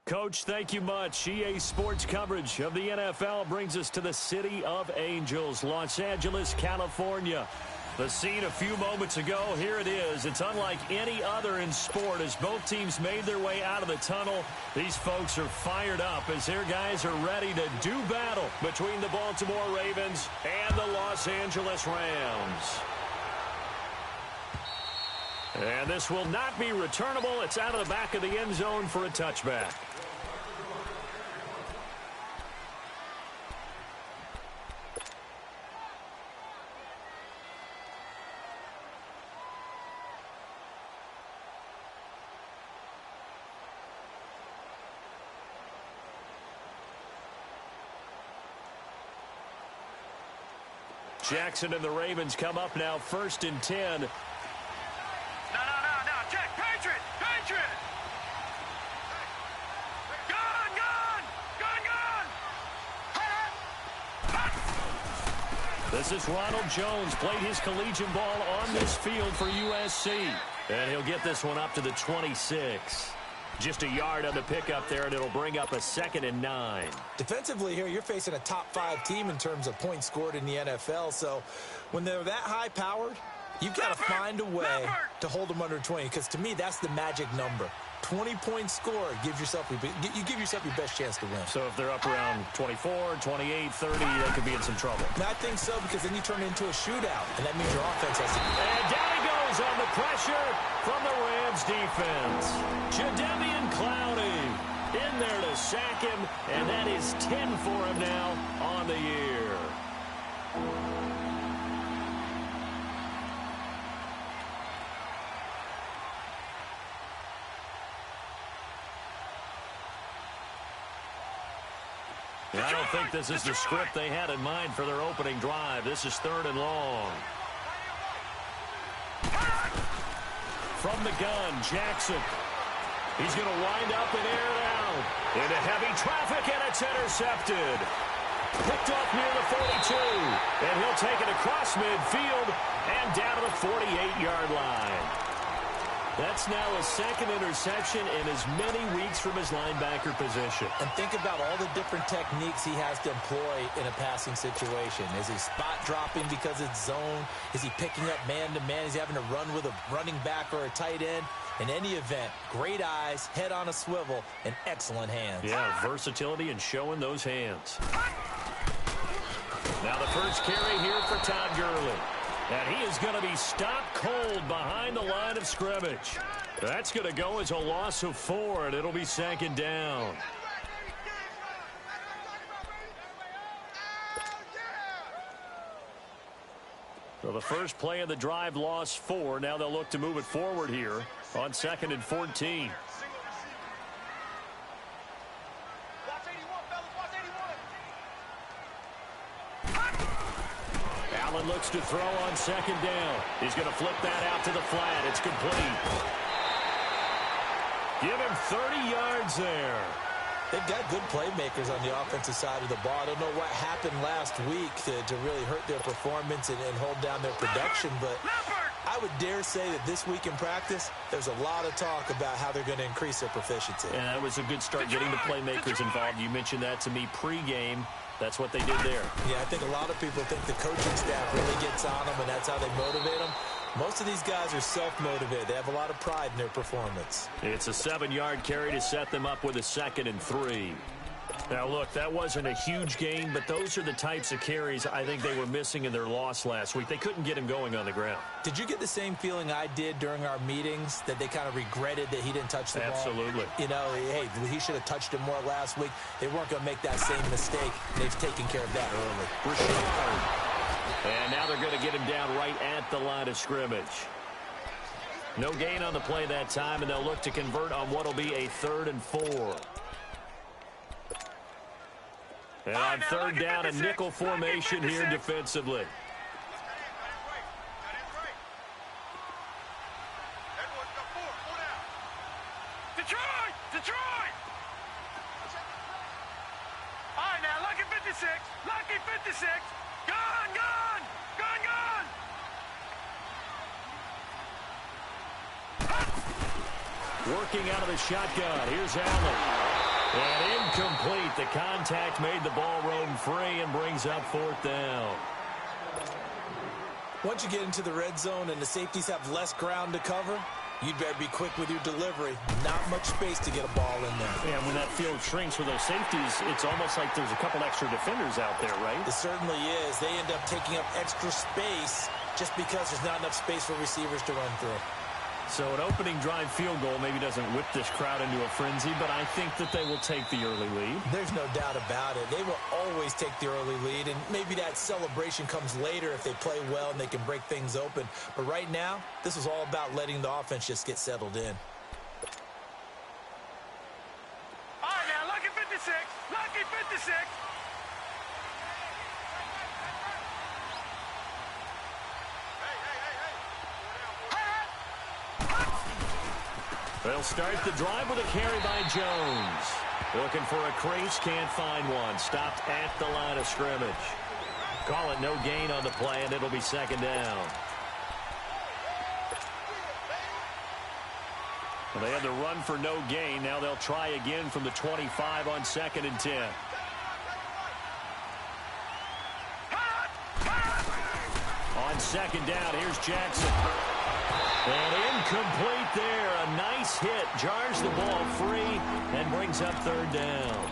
Coach, thank you much. EA Sports coverage of the NFL brings us to the City of Angels, Los Angeles, California. The scene a few moments ago, here it is. It's unlike any other in sport as both teams made their way out of the tunnel. These folks are fired up as their guys are ready to do battle between the Baltimore Ravens and the Los Angeles Rams. And this will not be returnable. It's out of the back of the end zone for a touchback. Jackson and the Ravens come up now 1st and 10. No. Check. Patriot. Gun. This is Ronald Jones. Played his collegiate ball on this field for USC. And he'll get this one up to the 26. Just a yard on the pickup there, and it'll bring up a 2nd and 9. Defensively here, you're facing a top-5 team in terms of points scored in the NFL. So when they're that high-powered, you've got to find a way to hold them under 20. Because to me, that's the magic number. 20 points scored gives yourself your best chance to win. So if they're up around 24, 28, 30, they could be in some trouble. And I think so, because then you turn it into a shootout, and that means your offense has to... And down he goes on the pressure from the Rams defense. Jadeveon Clowney in there to sack him, and that is 10 for him now on the year. I don't think this is the script they had in mind for their opening drive. This is 3rd and long. From the gun, Jackson. He's going to wind up and air it out. Into heavy traffic, and it's intercepted. Picked off near the 42. And he'll take it across midfield and down to the 48-yard line. That's now a 2nd interception in as many weeks from his linebacker position. And think about all the different techniques he has to employ in a passing situation. Is he spot dropping because it's zone? Is he picking up man-to-man? Is he having to run with a running back or a tight end? In any event, great eyes, head on a swivel, and excellent hands. Yeah, versatility and showing those hands. Now the first carry here for Todd Gurley. And he is going to be stopped cold behind the line of scrimmage. That's going to go as a loss of 4, and it'll be 2nd down. So the first play of the drive lost 4. Now they'll look to move it forward here on 2nd and 14. Allen looks to throw on 2nd down. He's going to flip that out to the flat. It's complete. Give him 30 yards there. They've got good playmakers on the offensive side of the ball. I don't know what happened last week to really hurt their performance and hold down their production, but I would dare say that this week in practice, there's a lot of talk about how they're going to increase their proficiency. And that was a good start getting the playmakers involved. You mentioned that to me pregame. That's what they did there. Yeah, I think a lot of people think the coaching staff really gets on them, and that's how they motivate them. Most of these guys are self-motivated. They have a lot of pride in their performance. It's a 7-yard carry to set them up with a 2nd and 3. Now, look, that wasn't a huge gain, but those are the types of carries I think they were missing in their loss last week. They couldn't get him going on the ground. Did you get the same feeling I did during our meetings, that they kind of regretted that he didn't touch the ball? Absolutely. You know, hey, he should have touched it more last week. They weren't going to make that same mistake. They've taken care of that early. Rashard. And now they're going to get him down right at the line of scrimmage. No gain on the play that time, and they'll look to convert on what will be a 3rd and 4. And on 3rd down, a nickel formation here defensively. Detroit! All right, now, lucky 56. Lucky 56. Gun! Working out of the shotgun. Here's Allen. And incomplete. The contact made the ball roam free and brings up fourth down. Once you get into the red zone and the safeties have less ground to cover, you'd better be quick with your delivery. Not much space to get a ball in there. Yeah, when that field shrinks with those safeties, it's almost like there's a couple extra defenders out there, right? It certainly is. They end up taking up extra space just because there's not enough space for receivers to run through. So an opening drive field goal maybe doesn't whip this crowd into a frenzy, but I think that they will take the early lead. There's no doubt about it. They will always take the early lead, and maybe that celebration comes later if they play well and they can break things open. But right now, this is all about letting the offense just get settled in. All right, now, lucky 56. Lucky 56. They'll start the drive with a carry by Jones. Looking for a crease, can't find one. Stopped at the line of scrimmage. Call it no gain on the play, and it'll be second down. Well, they had the run for no gain. Now they'll try again from the 25 on 2nd and 10. On 2nd down, here's Jackson. And incomplete there. A nice hit. Jars the ball free and brings up 3rd down.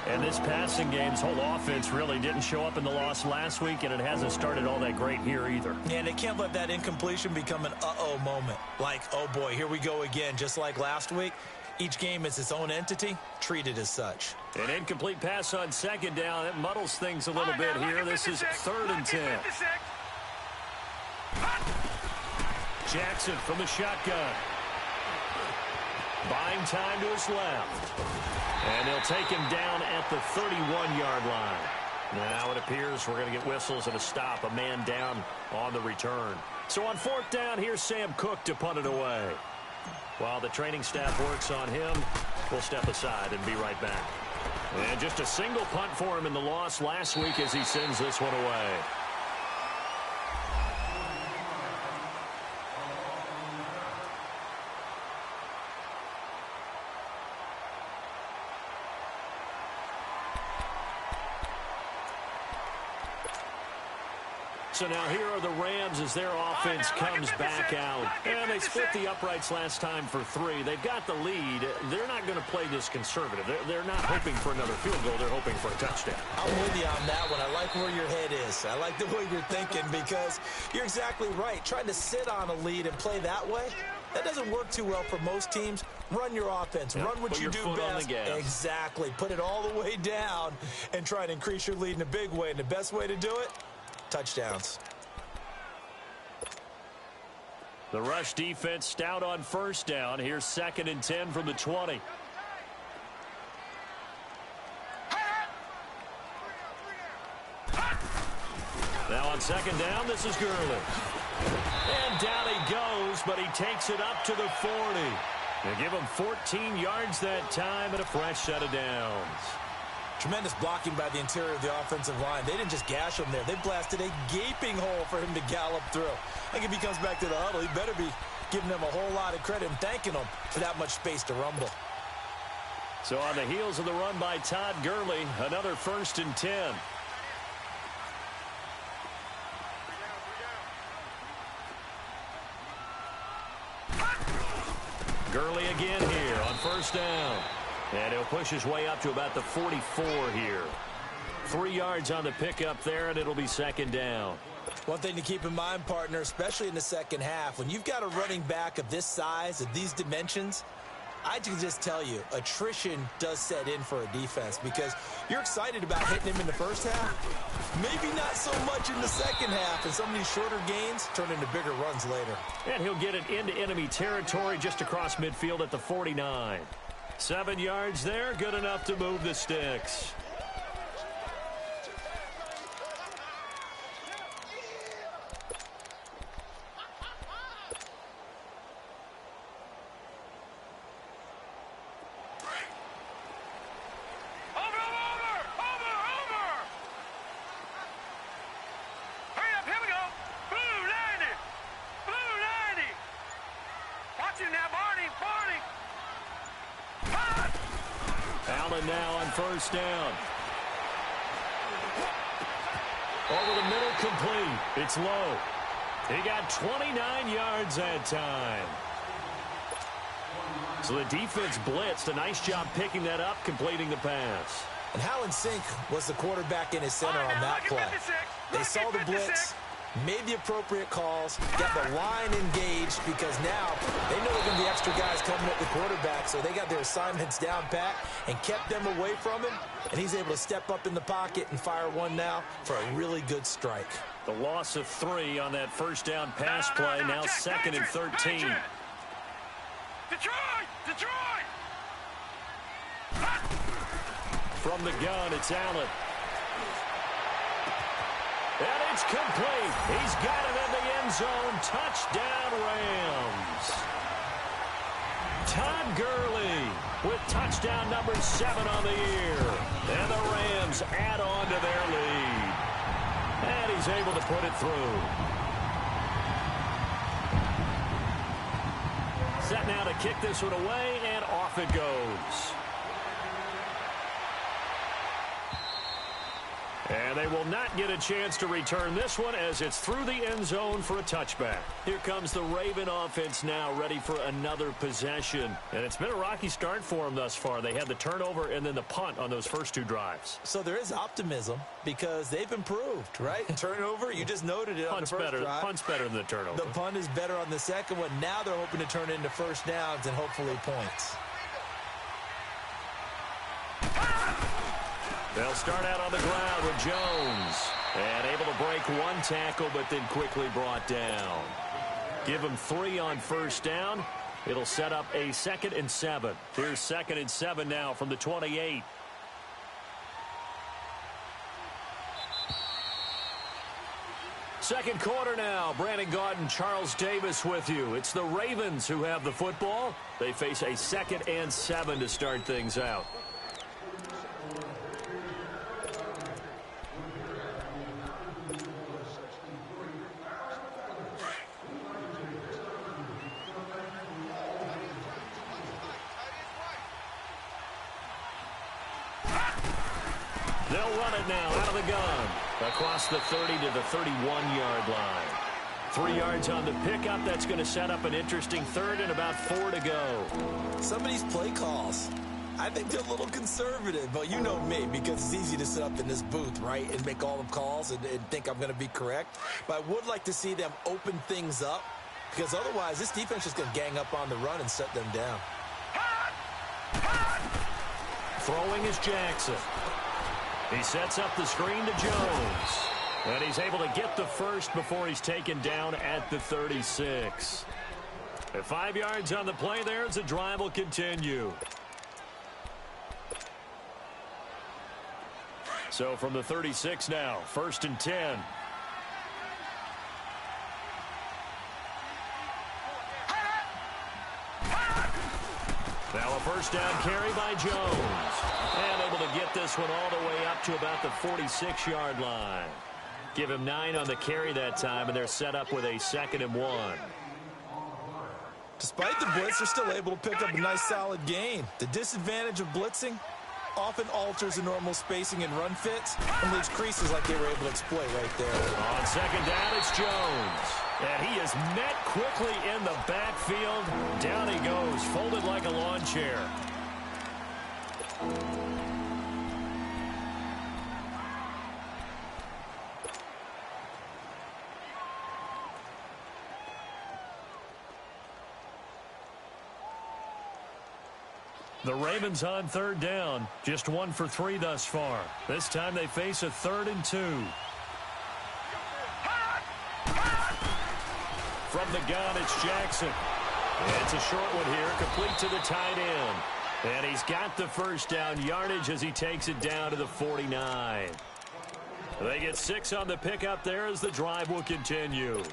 And this passing game's whole offense really didn't show up in the loss last week, and it hasn't started all that great here either. And they can't let that incompletion become an uh-oh moment. Like, oh boy, here we go again. Just like last week, each game is its own entity, treated as such. An incomplete pass on 2nd down. That muddles things a little bit here. This is 3rd and 10. Jackson from the shotgun. Buying time to his left. And they'll take him down at the 31-yard line. Now it appears we're going to get whistles and a stop. A man down on the return. So on 4th down, here's Sam Cook to punt it away. While the training staff works on him, we'll step aside and be right back. And just a single punt for him in the loss last week as he sends this one away. So now here are the Rams as their offense comes back out. And they split the uprights last time for 3. They've got the lead. They're not going to play this conservative. They're not hoping for another field goal. They're hoping for a touchdown. I'm with you on that one. I like where your head is. I like the way you're thinking because you're exactly right. Trying to sit on a lead and play that way, that doesn't work too well for most teams. Run your offense. Yep. Run what you do best. Exactly. Put it all the way down and try to increase your lead in a big way. And the best way to do it, touchdowns. The rush defense stout on 1st down. Here's 2nd and 10 from the 20. Now on 2nd down, this is Gurley. And down he goes, but he takes it up to the 40. They give him 14 yards that time and a fresh set of downs. Tremendous blocking by the interior of the offensive line. They didn't just gash him there. They blasted a gaping hole for him to gallop through. I think if he comes back to the huddle, he better be giving them a whole lot of credit and thanking them for that much space to rumble. So on the heels of the run by Todd Gurley, another 1st and 10. Gurley again here on 1st down. And he'll push his way up to about the 44 here. 3 yards on the pickup there, and it'll be 2nd down. One thing to keep in mind, partner, especially in the second half, when you've got a running back of this size, of these dimensions, I can just tell you, attrition does set in for a defense because you're excited about hitting him in the first half. Maybe not so much in the second half, and some of these shorter gains turn into bigger runs later. And he'll get it into enemy territory just across midfield at the 49. 7 yards there, good enough to move the sticks. Allen now on first down. Over the middle, complete. It's low. He got 29 yards that time. So the defense blitzed. A nice job picking that up, completing the pass. And how in sync was the quarterback in his center on that play? They saw the blitz, made the appropriate calls, got the line engaged, because now they know they're going to be extra guys coming at the quarterback, so they got their assignments down pat and kept them away from him, and he's able to step up in the pocket and fire one now for a really good strike. The loss of 3 on that first down pass play, now second and 13. Detroit! From the gun, it's Allen. And it's complete. He's got it in the end zone. Touchdown, Rams. Todd Gurley with touchdown number 7 on the year. And the Rams add on to their lead. And he's able to put it through. Set now to kick this one away, and off it goes. And they will not get a chance to return this one as it's through the end zone for a touchback. Here comes the Raven offense now, ready for another possession. And it's been a rocky start for them thus far. They had the turnover and then the punt on those first 2 drives. So there is optimism because they've improved, right? Turnover, you just noted it on the first drive. Punt's better than the turnover. The punt is better on the second one. Now they're hoping to turn it into first downs and hopefully points. They'll start out on the ground with Jones. And able to break 1 tackle, but then quickly brought down. Give him 3 on first down. It'll set up a 2nd and 7. Here's 2nd and 7 now from the 28. Second quarter now. Brandon Gaudin, Charles Davis with you. It's the Ravens who have the football. They face a 2nd and 7 to start things out. They'll run it now out of the gun. Across the 30 to the 31-yard line. 3 yards on the pickup. That's going to set up an interesting 3rd and about 4 to go. Some of these play calls, I think they're a little conservative. But you know me, because it's easy to sit up in this booth, right, and make all the calls and think I'm going to be correct. But I would like to see them open things up, because otherwise this defense is going to gang up on the run and shut them down. Throwing is Jackson. He sets up the screen to Jones. And he's able to get the first before he's taken down at the 36. At 5 yards on the play there as the drive will continue. So from the 36 now, 1st and 10. Now a first down carry by Jones. And able to get this one all the way up to about the 46-yard line. Give him 9 on the carry that time, and they're set up with a 2nd and 1. Despite the blitz, they're still able to pick up a nice solid gain. The disadvantage of blitzing often alters the normal spacing and run fits and leaves creases like they were able to exploit right there. On 2nd down, it's Jones. And he is met quickly in the backfield. Down he goes, folded like a lawn chair. The Ravens on 3rd down. Just 1 for 3 thus far. This time they face a 3rd and 2. From the gun, it's Jackson. It's a short one here, complete to the tight end. And he's got the first down yardage as he takes it down to the 49. They get 6 on the pickup there as the drive will continue.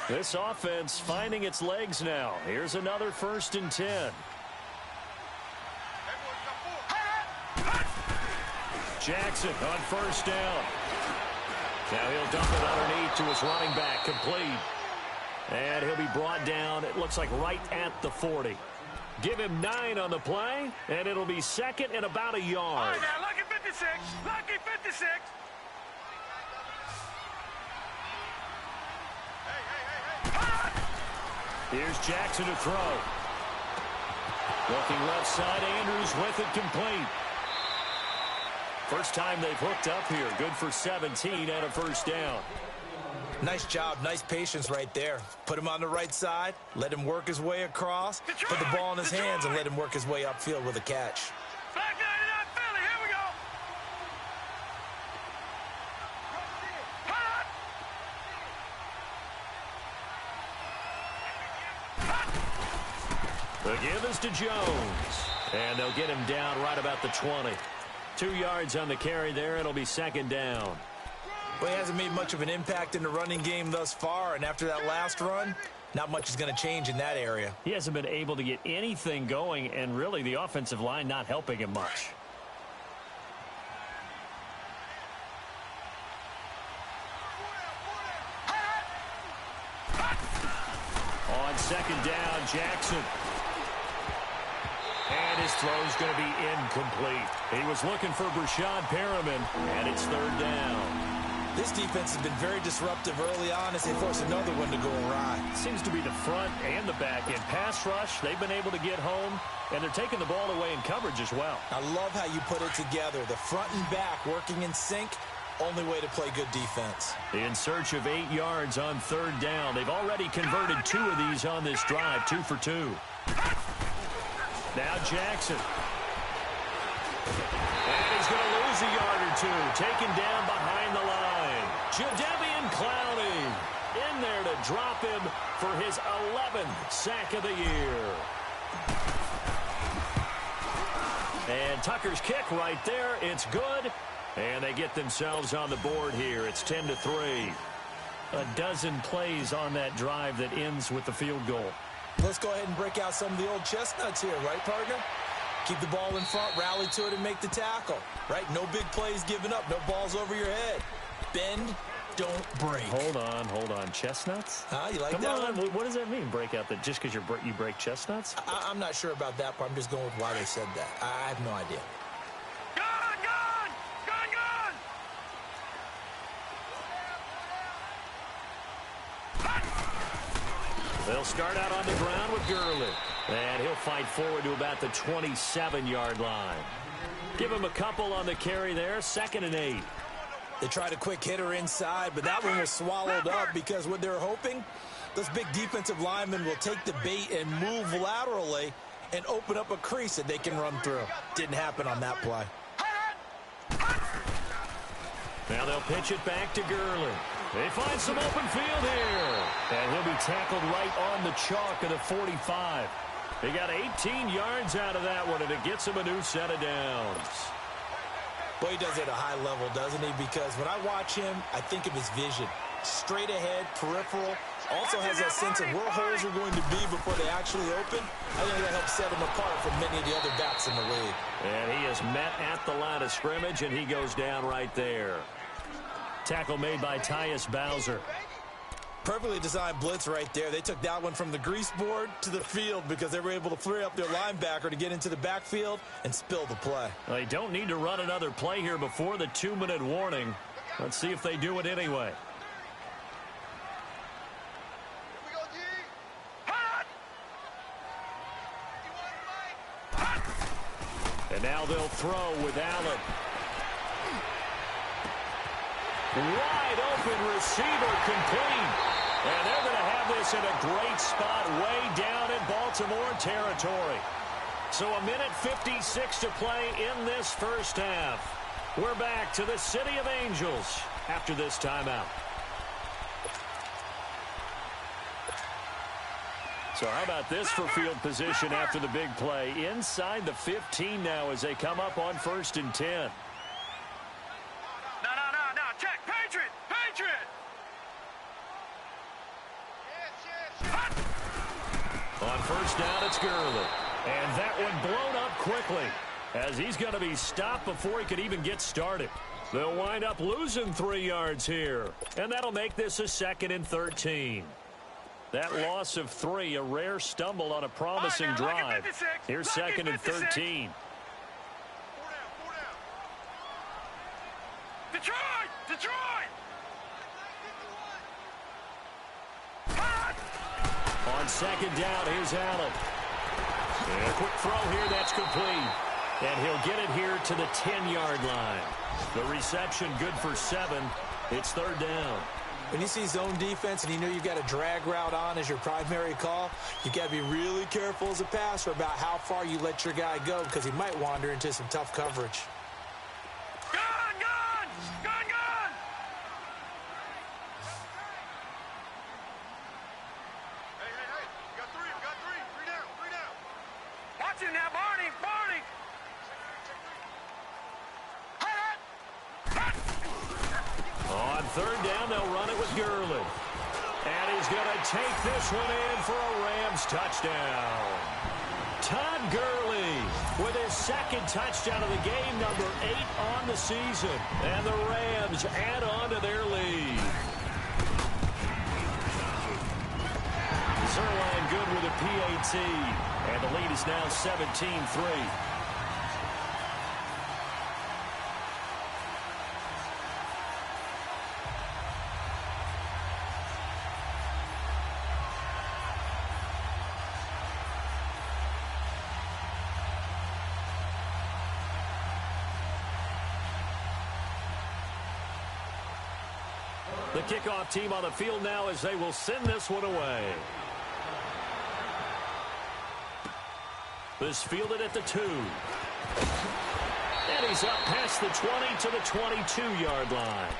This offense finding its legs now. Here's another 1st and 10. Jackson on first down. Now he'll dump it underneath to his running back, complete. And he'll be brought down, it looks like right at the 40. Give him 9 on the play, and it'll be second and about a yard. All right, now, lucky 56. Lucky 56. Here's Jackson to throw. Looking left side, Andrews with it, complete. First time they've hooked up here. Good for 17 and a first down. Nice job, nice patience right there. Put him on the right side, let him work his way across, put the ball in his hands, and let him work his way upfield with a catch. Back 99 Philly, here we go. The give is to Jones. And they'll get him down right about the 20. 2 yards on the carry there. It'll be second down. Well, he hasn't made much of an impact in the running game thus far, and after that last run, not much is going to change in that area. He hasn't been able to get anything going, and really the offensive line not helping him much. On second down, Jackson. And his throw's going to be incomplete. He was looking for Brashad Perriman, and it's third down. This defense has been very disruptive early on as they force another one to go awry. Seems to be the front and the back end. Pass rush, they've been able to get home, and they're taking the ball away in coverage as well. I love how you put it together. The front and back working in sync, only way to play good defense. In search of 8 yards on third down. They've already converted 2 of these on this drive, 2 for 2. Now Jackson. And he's going to lose a yard or 2. Taken down behind the line. Jadeveon Clowney in there to drop him for his 11th sack of the year. And Tucker's kick right there. It's good. And they get themselves on the board here. It's 10-3. A dozen plays on that drive that ends with the field goal. Let's go ahead and break out some of the old chestnuts here, right, partner? Keep the ball in front, rally to it, and make the tackle, right? No big plays given up, no balls over your head. Bend, don't break. Hold on. Chestnuts? You like Come that on. one? What does that mean, break out? That just because you break chestnuts? I'm not sure about that part. I'm just going with why they said that. I have no idea. Gone, gone, gone, gone. They'll start out on the ground with Gurley. And he'll fight forward to about the 27-yard line. Give him a couple on the carry there. 2nd and 8. They tried a quick hitter inside, but that one was swallowed up because what they're hoping, those big defensive linemen will take the bait and move laterally and open up a crease that they can run through. Didn't happen on that play. Now they'll pitch it back to Gurley. They find some open field here. And he'll be tackled right on the chalk of the 45. They got 18 yards out of that one, and it gets him a new set of downs. Well, he does it at a high level, doesn't he? Because when I watch him, I think of his vision. Straight ahead, peripheral. Also has that sense of where holes are going to be before they actually open. I think that helps set him apart from many of the other backs in the league. And he is met at the line of scrimmage, and he goes down right there. Tackle made by Tyus Bowser. Perfectly designed blitz right there. They took that one from the grease board to the field because they were able to free up their linebacker to get into the backfield and spill the play. They don't need to run another play here before the 2-minute warning. Let's see if they do it anyway. And now they'll throw with Allen. Wide open receiver, complete. And they're going to have this in a great spot way down in Baltimore territory. So 1:56 to play in this first half. We're back to the City of Angels after this timeout. So how about this for field position after the big play? Inside the 15 now as they come up on 1st and 10. No. Check. Patriot. On 1st down, it's Gurley. And that one blown up quickly as he's going to be stopped before he could even get started. They'll wind up losing 3 yards here. And that'll make this a 2nd and 13. That loss of 3, a rare stumble on a promising drive. Here's 2nd and 13. Detroit! Detroit! On 2nd down, here's Allen. And a quick throw here, that's complete. And he'll get it here to the 10-yard line. The reception good for 7. It's 3rd down. When you see zone defense and you know you've got a drag route on as your primary call, you've got to be really careful as a passer about how far you let your guy go because he might wander into some tough coverage. Gun! Gun! Gun! Gun! Hey, hey, hey. We got 3. We got 3. 3 down. 3 down. Watch it now, Barney. Barney. On 3rd down, they'll run it with Gurley. And he's going to take this one in for a Rams touchdown. Todd Gurley with his 2nd touchdown of the game, number 8 on the season. And the Rams add on to their lead. Zerline good with a PAT. And the lead is now 17-3. The kickoff team on the field now as they will send this one away. This fielded at the 2. And he's up past the 20 to the 22-yard line.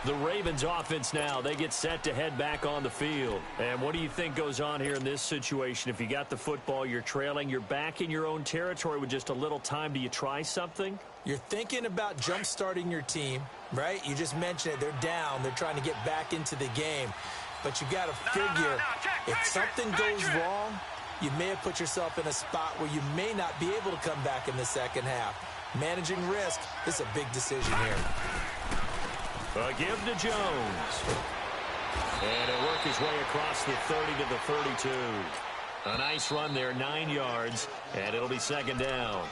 The Ravens offense now, they get set to head back on the field. And what do you think goes on here in this situation? If you got the football, you're trailing, you're back in your own territory with just a little time. Do you try something? You're thinking about jump-starting your team, right? You just mentioned it. They're down. They're trying to get back into the game. But you got to figure if something goes wrong, you may have put yourself in a spot where you may not be able to come back in the second half. Managing risk is a big decision here. A give to Jones. And he'll work his way across the 30 to the 32. A nice run there, 9 yards, and it'll be 2nd down.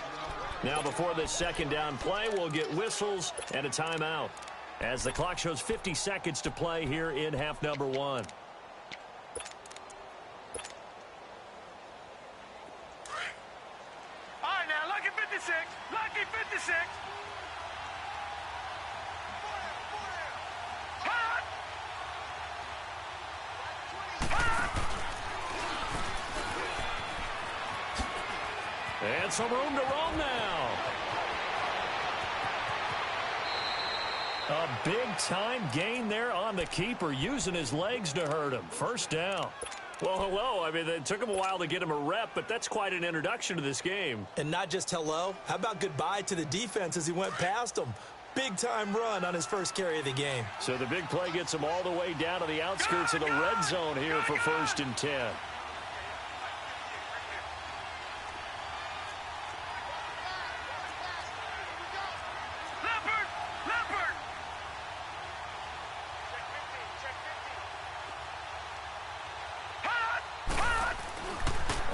Now before this 2nd down play, we'll get whistles and a timeout as the clock shows 50 seconds to play here in half number 1. All right, now, lucky 56. Lucky 56. And some room to roam now. A big-time gain there on the keeper, using his legs to hurt him. 1st down. Well, hello. I mean, it took him a while to get him a rep, but that's quite an introduction to this game. And not just hello. How about goodbye to the defense as he went past him? Big-time run on his first carry of the game. So the big play gets him all the way down to the outskirts of the red zone here for 1st and 10.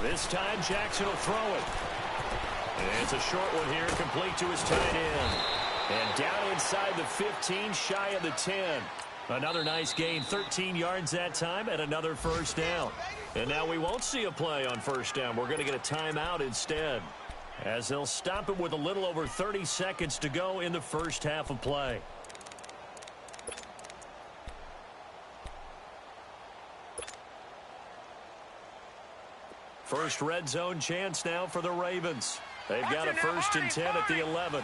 This time, Jackson will throw it. And it's a short one here, complete to his tight end. And down inside the 15, shy of the 10. Another nice gain, 13 yards that time, and another 1st down. And now we won't see a play on 1st down. We're going to get a timeout instead, as they'll stop it with a little over 30 seconds to go in the 1st half of play. First red zone chance now for the Ravens. They've got a 1st and 10 at the 11.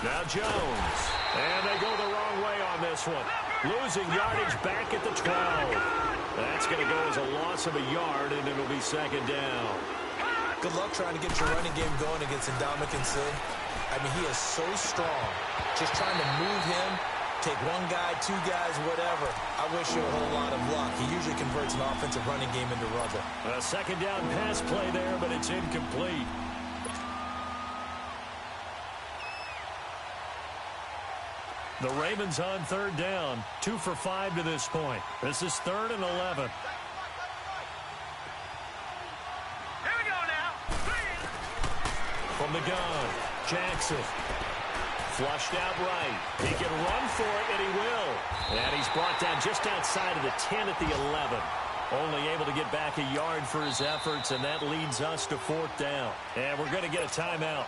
Now Jones. And they go the wrong way on this one. Losing yardage back at the 12. That's going to go as a loss of a yard, and it'll be 2nd down. Good luck trying to get your running game going against Ndamukong Suh. I mean, he is so strong. Just trying to move him Take one guy, two guys, whatever. I wish you a whole lot of luck. He usually converts an offensive running game into rubble. A second down pass play there, but it's incomplete. The Ravens on third down. 2 for 5 to this point. This is 3rd and 11. Here we go now. From the gun, Jackson. Flushed out right. He can run for it, and he will. And he's brought down just outside of the 10 at the 11. Only able to get back a yard for his efforts, and that leads us to 4th down. And we're going to get a timeout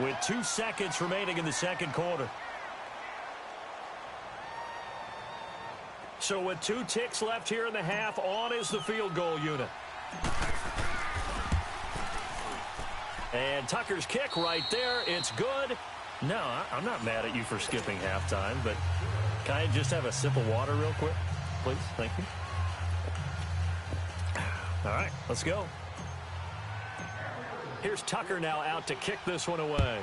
with 2 seconds remaining in the second quarter. So with 2 ticks left here in the half, on is the field goal unit. And Tucker's kick right there. It's good. No, I'm not mad at you for skipping halftime, but can I just have a sip of water real quick? Please, thank you. All right, let's go. Here's Tucker now out to kick this one away.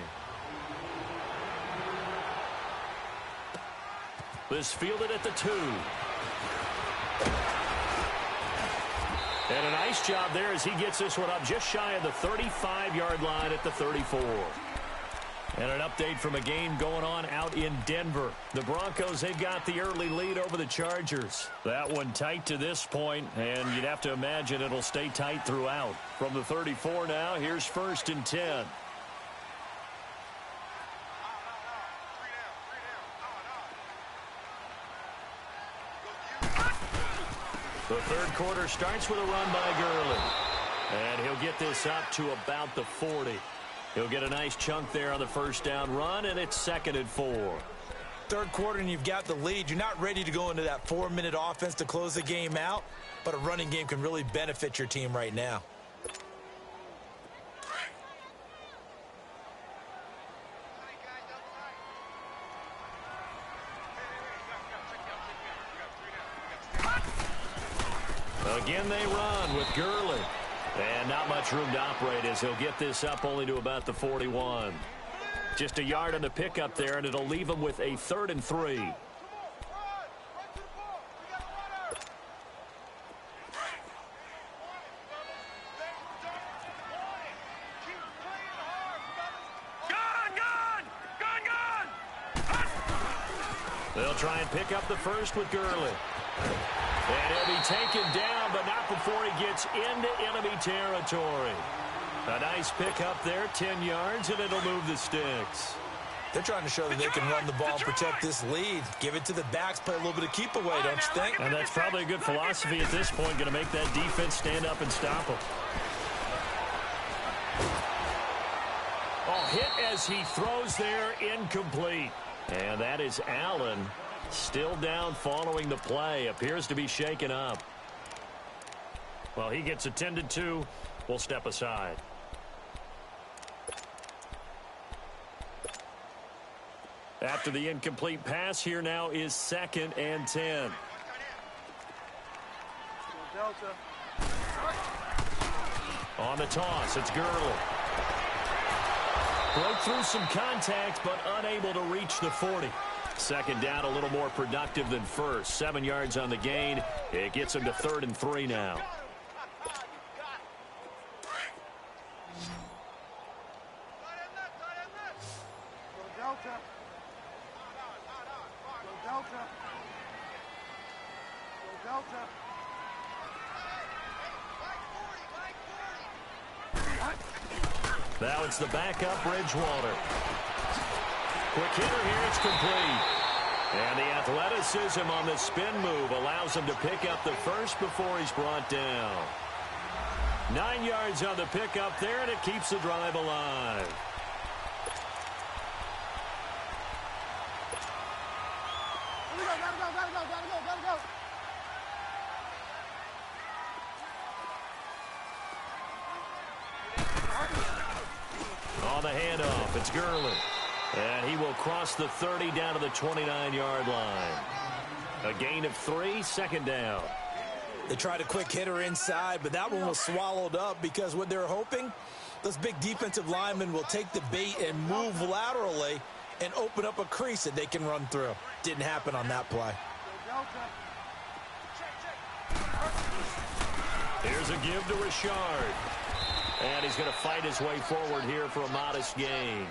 This fielded at the 2. And a nice job there as he gets this one up just shy of the 35-yard line at the 34. And an update from a game going on out in Denver. The Broncos, they've got the early lead over the Chargers. That one tight to this point, and you'd have to imagine it'll stay tight throughout. From the 34 now, here's 1st and 10. The third quarter starts with a run by Gurley. And he'll get this up to about the 40. He'll get a nice chunk there on the first down run, and it's 2nd and 4. Third quarter, and you've got the lead. You're not ready to go into that 4-minute offense to close the game out, but a running game can really benefit your team right now. Again, they run with Gurley. And not much room to operate as he'll get this up only to about the 41. Just a yard on the pickup there, and it'll leave him with a 3rd and 3. They'll try and pick up the first with Gurley. And he'll be taken down, but not before he gets into enemy territory. A nice pickup there, 10 yards, and it'll move the sticks. They're trying to show that they can run the ball and protect this lead. Give it to the backs, play a little bit of keep away, don't you think? And that's probably a good philosophy at this point, going to make that defense stand up and stop him. Oh, hit as he throws there, incomplete. And that is Allen. Still down following the play. Appears to be shaken up. Well, he gets attended to. We'll step aside. After the incomplete pass, here now is 2nd and 10. On the toss, it's Gurley. Broke through some contact, but unable to reach the 40. Second down, a little more productive than first. 7 yards on the gain. It gets him to 3rd and 3 now. Now it's the backup, Bridgewater. Quick hitter here, it's complete. And the athleticism on the spin move allows him to pick up the first before he's brought down. 9 yards on the pickup there, and it keeps the drive alive. Gotta go. On the handoff, it's Gurley. And he will cross the 30 down to the 29-yard line. A gain of 3, 2nd down. They tried a quick hitter inside, but that one was swallowed up because what they're hoping, those big defensive linemen will take the bait and move laterally and open up a crease that they can run through. Didn't happen on that play. Here's a give to Richard. And he's going to fight his way forward here for a modest gain.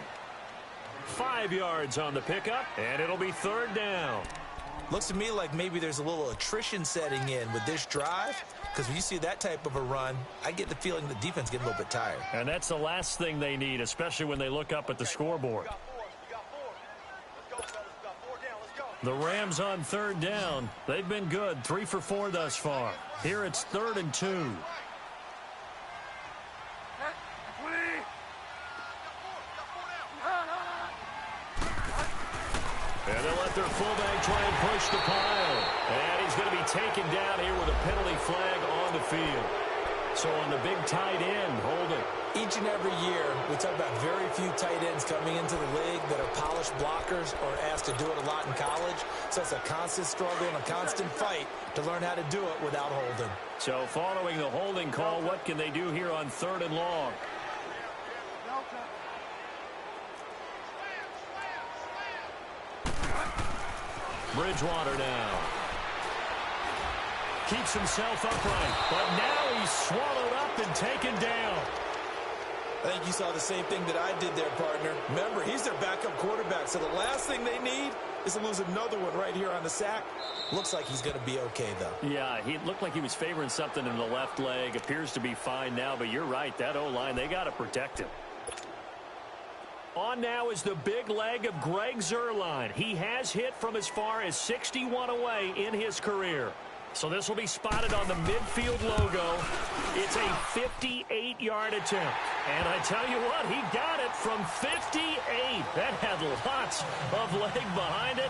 5 yards on the pickup, and it'll be third down. Looks to me like maybe there's a little attrition setting in with this drive, because when you see that type of a run, I get the feeling the defense getting a little bit tired. And that's the last thing they need, especially when they look up at the scoreboard. The Rams on third down. They've been good, 3 for 4 thus far. Here it's 3rd and 2. And they'll let their fullback try and push the pile. And he's going to be taken down here with a penalty flag on the field. So on the big tight end, holding. Each and every year, we talk about very few tight ends coming into the league that are polished blockers or asked to do it a lot in college. So it's a constant struggle and a constant fight to learn how to do it without holding. So following the holding call, what can they do here on 3rd and long? Bridgewater now. Keeps himself upright, but now he's swallowed up and taken down. I think you saw the same thing that I did there, partner. Remember, he's their backup quarterback, so the last thing they need is to lose another one right here on the sack. Looks like he's going to be okay, though. Yeah, he looked like he was favoring something in the left leg. Appears to be fine now, but you're right. That O-line, they got to protect him. On now is the big leg of Greg Zuerlein. He has hit from as far as 61 away in his career. So this will be spotted on the midfield logo. It's a 58-yard attempt. And I tell you what, he got it from 58. That had lots of leg behind it.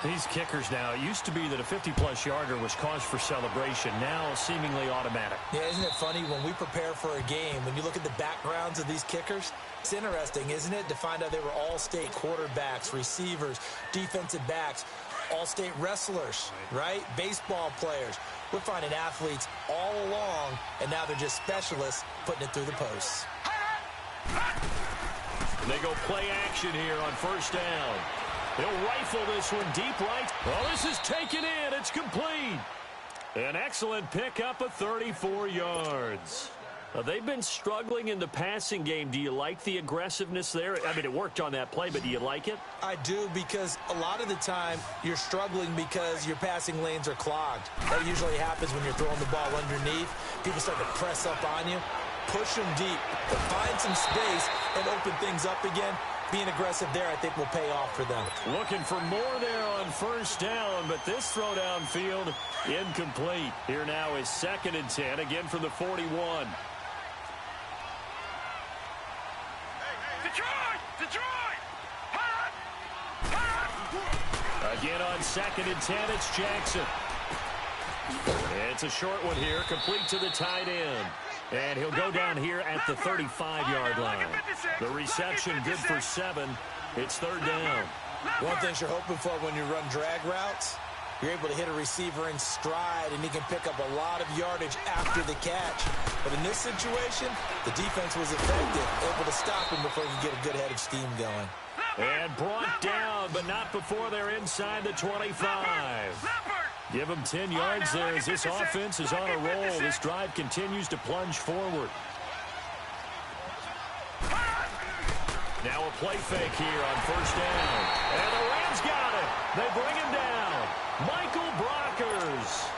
These kickers now, it used to be that a 50-plus yarder was cause for celebration. Now seemingly automatic. Yeah, isn't it funny when we prepare for a game, when you look at the backgrounds of these kickers, it's interesting, isn't it, to find out they were all-state quarterbacks, receivers, defensive backs, all-state wrestlers, right? Baseball players. We're finding athletes all along, and now they're just specialists putting it through the posts. And they go play action here on first down. They'll rifle this one deep right. Well, this is taken in. It's complete. An excellent pickup of 34 yards. They've been struggling in the passing game. Do you like the aggressiveness there? I mean, it worked on that play, but do you like it? I do, because a lot of the time you're struggling because your passing lanes are clogged. That usually happens when you're throwing the ball underneath. People start to press up on you. Push them deep. Find some space and open things up again. Being aggressive there, I think, will pay off for them. Looking for more there on first down, but this throw downfield incomplete. Here now is 2nd and 10, again from the 41. Detroit! Again on 2nd and 10, it's Jackson. It's a short one here, complete to the tight end. And he'll go down here at the 35-yard line. The reception good for 7. It's 3rd down. One thing you're hoping for when you run drag routes, you're able to hit a receiver in stride, and he can pick up a lot of yardage after the catch. But in this situation, the defense was effective, able to stop him before he could get a good head of steam going. And brought down, but not before they're inside the 25. Give them 10 yards there as this offense is on a roll. This drive continues to plunge forward. Now a play fake here on first down. And the Rams got it. They bring him down. Michael Brockers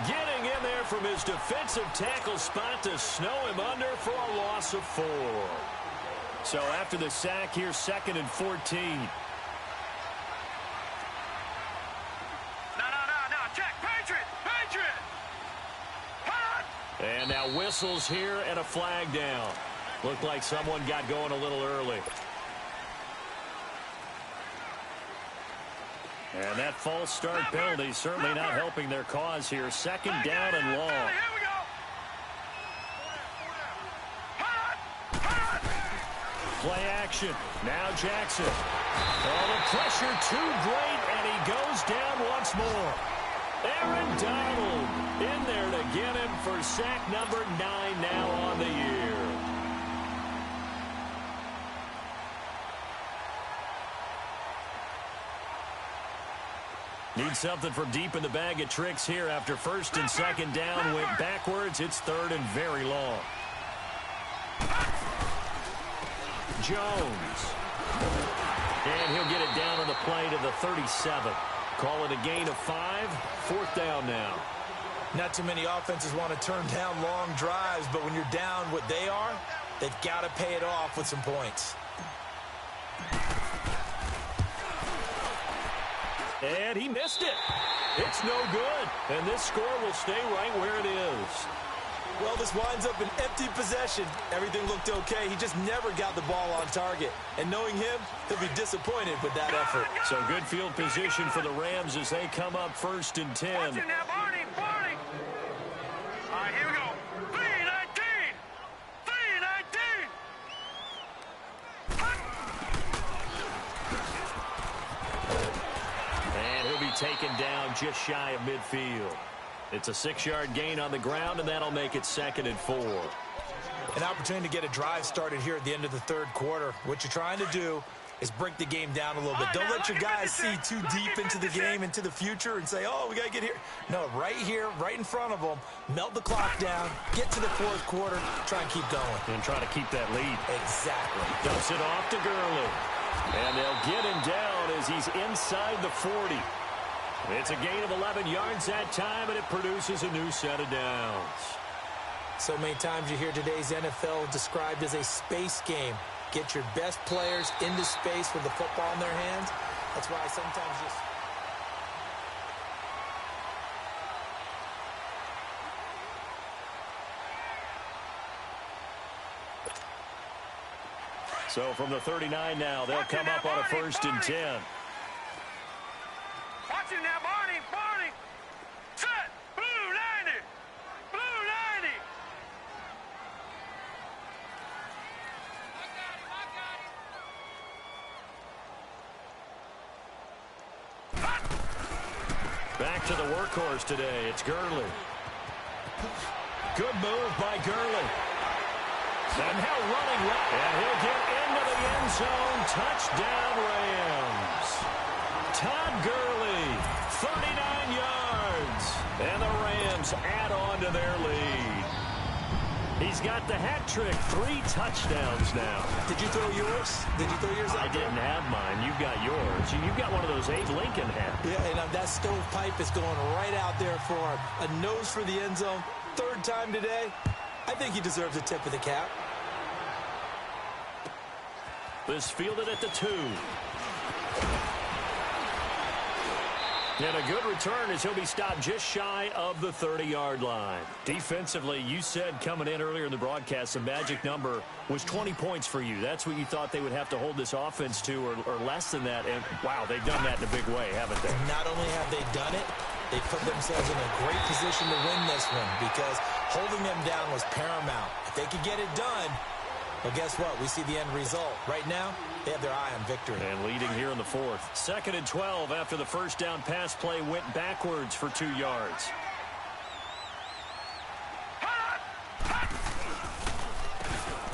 getting in there from his defensive tackle spot to snow him under for a loss of 4. So after the sack here, 2nd and 14. And now whistles here and a flag down. Looked like someone got going a little early. And that false start penalty certainly not helping their cause here. 2nd down and long. Play action. Now Jackson. Oh, the pressure too great, and he goes down once more. Aaron Donald in there to get him for sack number 9 now on the year. Need something from deep in the bag of tricks here after first and second down went backwards. It's third and very long. Jones. And he'll get it down on the play to the 37. Call it a gain of 5. Fourth down now. Not too many offenses want to turn down long drives, but when you're down what they are, they've got to pay it off with some points. And he missed it. It's no good. And this score will stay right where it is. Well, this winds up an empty possession. Everything looked okay. He just never got the ball on target. And knowing him, he'll be disappointed with that effort. So good field position for the Rams as they come up first and 10. Watch it now, Barney, Barney. All right, here we go. 3-19. 3-19. And he'll be taken down just shy of midfield. It's a 6-yard gain on the ground, and that'll make it 2nd and 4. An opportunity to get a drive started here at the end of the third quarter. What you're trying to do is break the game down a little bit. Don't let your guys see too deep into the game, into the future, and say, oh, we got to get here. No, right here, right in front of them, melt the clock down, get to the fourth quarter, try and keep going. And try to keep that lead. Exactly. Dumps it off to Gurley. And they'll get him down as he's inside the 40. It's a gain of 11 yards that time, and it produces a new set of downs. So many times you hear today's NFL described as a space game. Get your best players into space with the football in their hands. That's why I sometimes just... So from the 39 now, they'll come up on a first and 10. Watch it now, Barney, Barney. Set. Blue 90. Blue 90. Back to the workhorse today. It's Gurley. Good move by Gurley. And now running right. And he'll get into the end zone. Touchdown, Rams. Todd Gurley, 39 yards. And the Rams add on to their lead. He's got the hat trick, 3 touchdowns now. Did you throw yours? Did you throw yours out? I didn't have mine. You've got yours. You've got one of those Abe Lincoln hats. Yeah, and that stovepipe is going right out there for him. A nose for the end zone. Third time today. I think he deserves a tip of the cap. This fielded at the 2. And a good return as he'll be stopped just shy of the 30-yard line. Defensively, you said coming in earlier in the broadcast, the magic number was 20 points for you. That's what you thought they would have to hold this offense to, or less than that. And, wow, they've done that in a big way, haven't they? Not only have they done it, they put themselves in a great position to win this one because holding them down was paramount. If they could get it done, well, guess what? We see the end result. Right now, they have their eye on victory. And leading here in the 4th. 2nd and 12 after the first down pass play went backwards for 2 yards.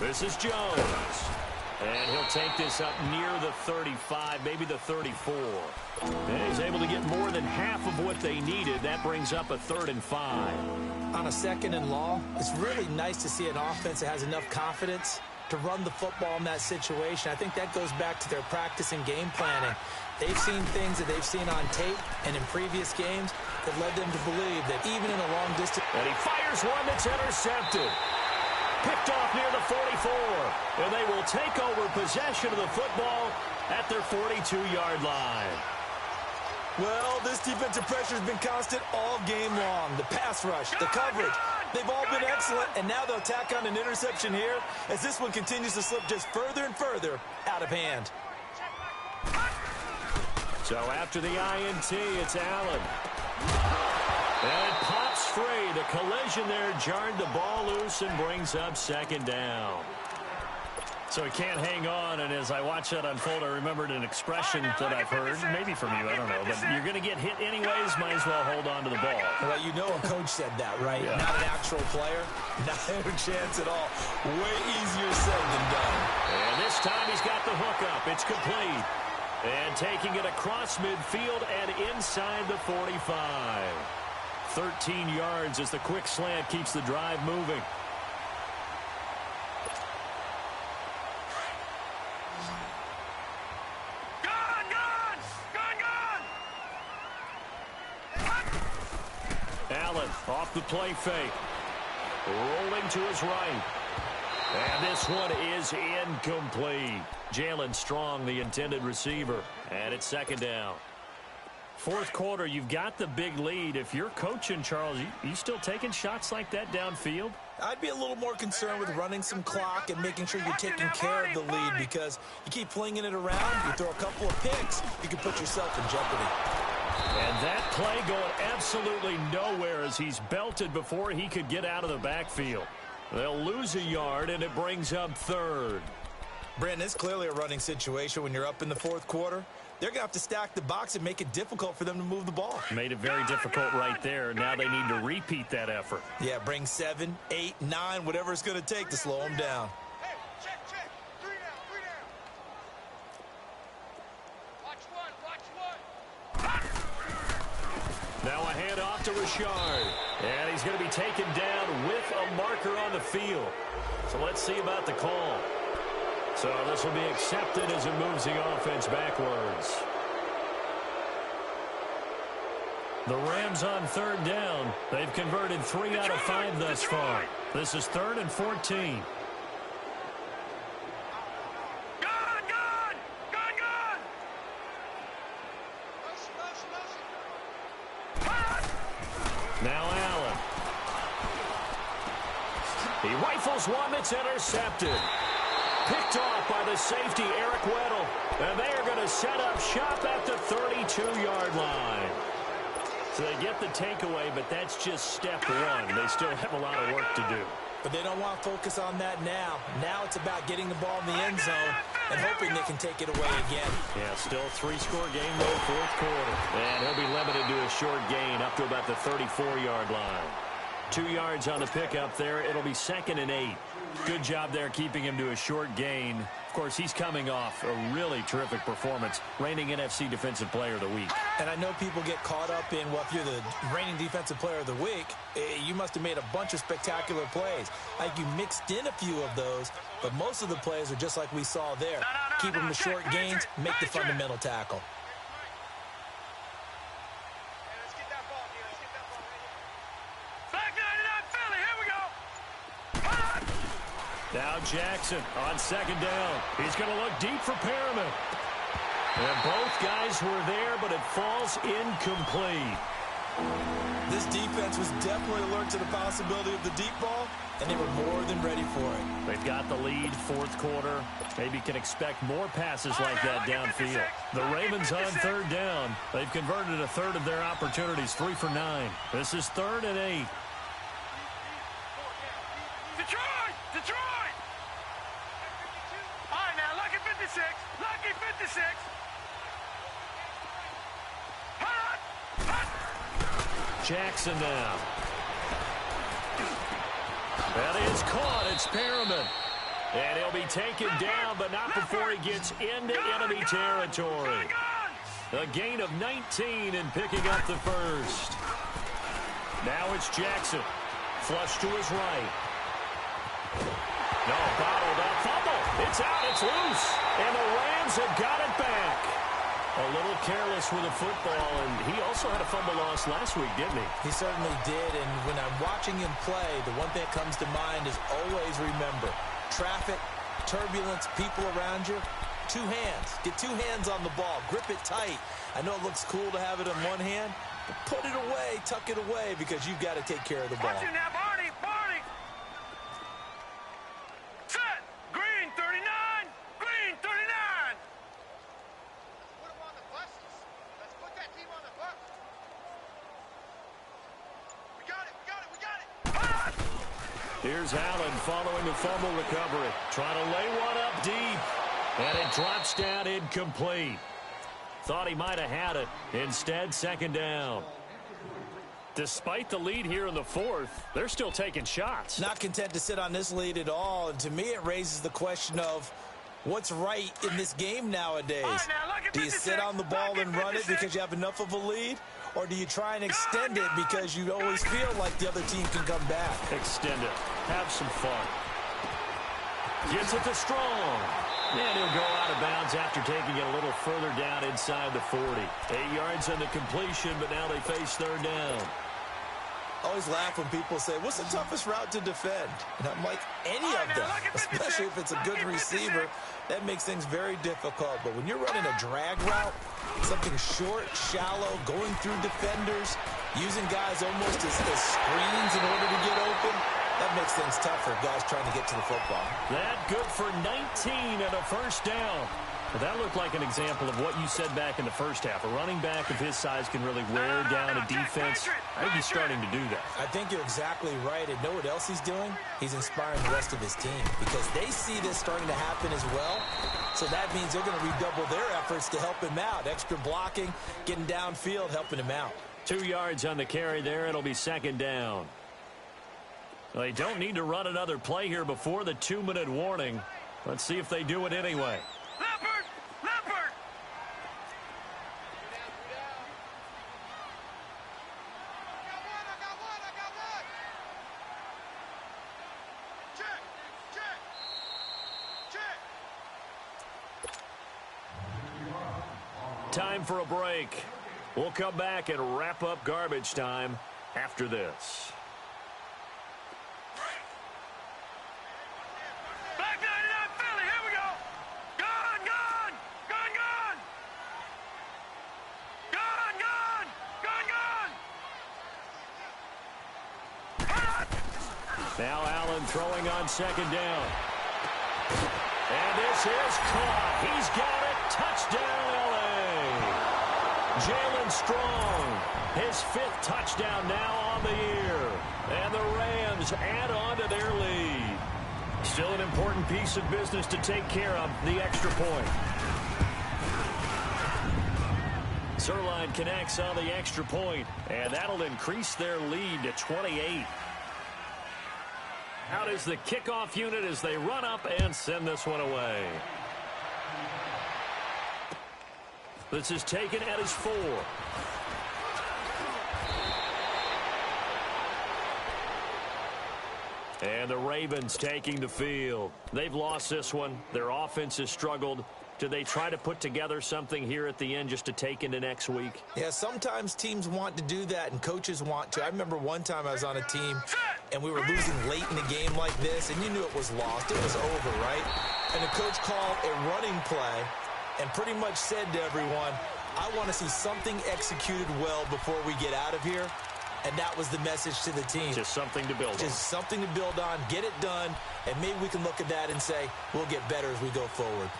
This is Jones. And he'll take this up near the 35, maybe the 34. And he's able to get more than half of what they needed. That brings up a 3rd and 5. On a 2nd and long, it's really nice to see an offense that has enough confidence to run the football in that situation. I think that goes back to their practice and game planning. They've seen things that they've seen on tape and in previous games that led them to believe that even in a long distance... And he fires one that's intercepted. Picked off near the 44. And they will take over possession of the football at their 42-yard line. Well, this defensive pressure has been constant all game long. The pass rush, the coverage, they've all been excellent, and now they'll tack on an interception here as this one continues to slip just further and further out of hand. So after the INT, it's Allen. And it pops free. The collision there jarred the ball loose and brings up 2nd down. So he can't hang on, and as I watch that unfold, I remembered an expression that I've heard, maybe from you, I don't know, but you're going to get hit anyways, might as well hold on to the ball. Well, you know a coach said that, right? Yeah. Not an actual player. Not a chance at all. Way easier said than done. And this time he's got the hook up. It's complete. And taking it across midfield and inside the 45. 13 yards as the quick slant keeps the drive moving. Allen off the play fake. Rolling to his right. And this one is incomplete. Jalen Strong, the intended receiver. And it's second down. Fourth quarter, you've got the big lead. If you're coaching, Charles, you still taking shots like that downfield? I'd be a little more concerned with running some clock and making sure you're taking care of the lead, because you keep flinging it around, you throw a couple of picks, you can put yourself in jeopardy. And that play going absolutely nowhere as he's belted before he could get out of the backfield. They'll lose a yard, and it brings up third. Brandon, it's clearly a running situation when you're up in the fourth quarter. They're going to have to stack the box and make it difficult for them to move the ball. Made it very difficult right there. Now they need to repeat that effort. Yeah, bring 7, 8, 9, whatever it's going to take to slow them down. Hey, check. 3 down. Watch one. Now a handoff to Richard. And he's going to be taken down with a marker on the field. So let's see about the call. So this will be accepted as it moves the offense backwards. The Rams on third down. They've converted 3 out of 5 thus far. This is 3rd and 14. Now Allen. He rifles one that's intercepted. Picked off by the safety, Yr2Wk10. And they are going to set up shop at the 32-yard line. So they get the takeaway, but that's just step one. They still have a lot of work to do. But they don't want to focus on that now. Now it's about getting the ball in the end zone and hoping they can take it away again. Yeah, still 3-score game, though, fourth quarter. And he'll be limited to a short gain up to about the 34-yard line. 2 yards on the pickup there. It'll be 2nd and 8. Good job there keeping him to a short gain. Of course, he's coming off a really terrific performance, reigning NFC Defensive Player of the Week. And I know people get caught up in, well, if you're the reigning Defensive Player of the Week, you must have made a bunch of spectacular plays. Like you mixed in a few of those, but most of the plays are just like we saw there. Keep them to short gains, make the fundamental tackle. Now Jackson on second down. He's going to look deep for Perriman. And both guys were there, but it falls incomplete. This defense was definitely alert to the possibility of the deep ball, and they were more than ready for it. They've got the lead, fourth quarter. Maybe can expect more passes like that downfield. The Ravens on third down. They've converted a third of their opportunities, 3 for 9. This is 3rd and 8. Detroit! All right, now, lucky 56. Lucky 56. Jackson now. That is caught. It's Perriman. And he'll be taken down, but not before he gets into enemy territory. A gain of 19 and picking up the first. Now it's Jackson. Flush to his right. No, bottled up. Fumble. It's out. It's loose. And the Rams have got it back. A little careless with the football, and he also had a fumble loss last week, didn't he? He certainly did, and when I'm watching him play, the one thing that comes to mind is always remember, traffic, turbulence, people around you, 2 hands. Get 2 hands on the ball. Grip it tight. I know it looks cool to have it in one hand, but put it away, tuck it away, because you've got to take care of the ball. Watch it now, Barney! Set! Green 39! Green 39! Put them on the buses. Let's put that team on the bus. We got it! Here's Allen following the fumble recovery. Trying to lay one up deep. And it drops down incomplete. Thought he might have had it. Instead, second down. Despite the lead here in the fourth, they're still taking shots. Not content to sit on this lead at all. And to me, it raises the question of, What's right in this game nowadays? Do you sit on the ball and run it because you have enough of a lead? Or do you try and extend it because you always feel like the other team can come back? Extend it. Have some fun. Gets it to Strong. And he'll go out of bounds after taking it a little further down inside the 40. 8 yards on the completion, but now they face third down. I always laugh when people say, what's the toughest route to defend? And I'm like, any of them, especially if it's a good receiver. That makes things very difficult. But when you're running a drag route, something short, shallow, going through defenders, using guys almost as screens in order to get open, that makes things tough for guys trying to get to the football. That good for 19 and a first down. But that looked like an example of what you said back in the first half. A running back of his size can really wear down a defense. I think he's starting to do that. I think you're exactly right. And know what else he's doing? He's inspiring the rest of his team because they see this starting to happen as well. So that means they're going to redouble their efforts to help him out. Extra blocking, getting downfield, helping him out. 2 yards on the carry there. It'll be second down. They don't need to run another play here before the 2-minute warning. Let's see if they do it anyway. Time for a break. We'll come back and wrap up garbage time after this. Back 99 Philly, here we go. Gone, gone, gone, gone. Gone, gone, gone, gone. Now Allen throwing on second down. And this is caught. He's got it. Touchdown, LA. Jalen Strong, his 5th touchdown now on the year. And the Rams add on to their lead. Still an important piece of business to take care of, the extra point. Zerline connects on the extra point, and that'll increase their lead to 28. Out is the kickoff unit as they run up and send this one away. This is taken at his 4. And the Ravens taking the field. They've lost this one. Their offense has struggled. Do they try to put together something here at the end just to take into next week? Yeah, sometimes teams want to do that and coaches want to. I remember one time I was on a team and we were losing late in the game like this and you knew it was lost. It was over, right? And the coach called a running play and pretty much said to everyone, I want to see something executed well before we get out of here. And that was the message to the team. Just something to build on. Just something to build on, get it done, and maybe we can look at that and say, we'll get better as we go forward.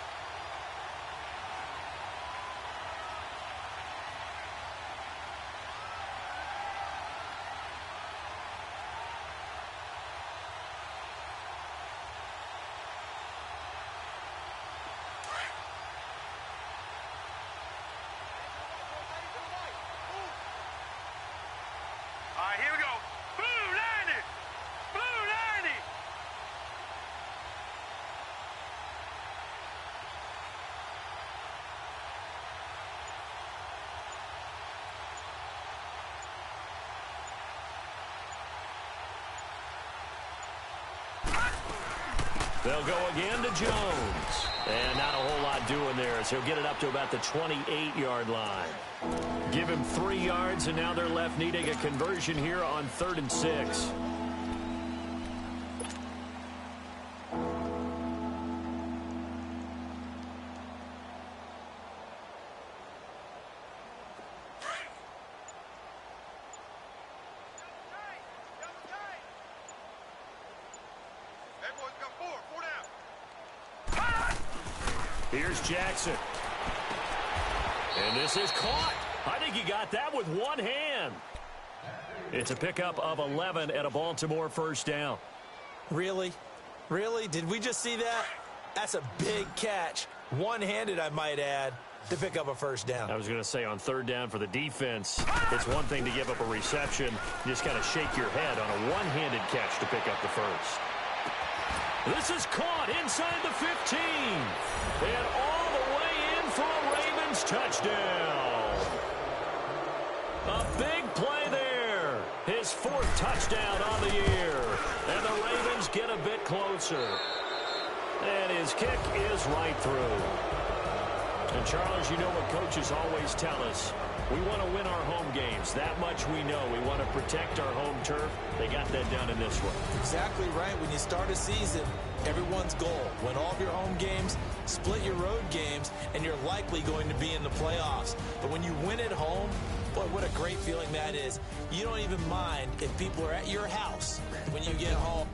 Here we go. Blue 90. Blue 90. They'll go again to Jones. And not a whole lot doing there as he'll get it up to about the 28-yard line. Give him 3 yards, and now they're left needing a conversion here on 3rd and 6. Hey, boys, got 4 down. Here's Jackson. And this is caught. I think he got that with one hand. It's a pickup of 11 at a Baltimore first down. Really? Really? Did we just see that? That's a big catch. One-handed, I might add, to pick up a first down. I was going to say on 3rd down for the defense, it's one thing to give up a reception. You just kind of shake your head on a one-handed catch to pick up the first. This is caught inside the 15. And all the way in for a Ravens touchdown. A big play there. His 4th touchdown on the year. And the Ravens get a bit closer. And his kick is right through. And, Charles, you know what coaches always tell us. We want to win our home games. That much we know. We want to protect our home turf. They got that done in this one. Exactly right. When you start a season, everyone's goal. Win all of your home games, split your road games, and you're likely going to be in the playoffs. But when you win at home, boy, what a great feeling that is. You don't even mind if people are at your house when you get home.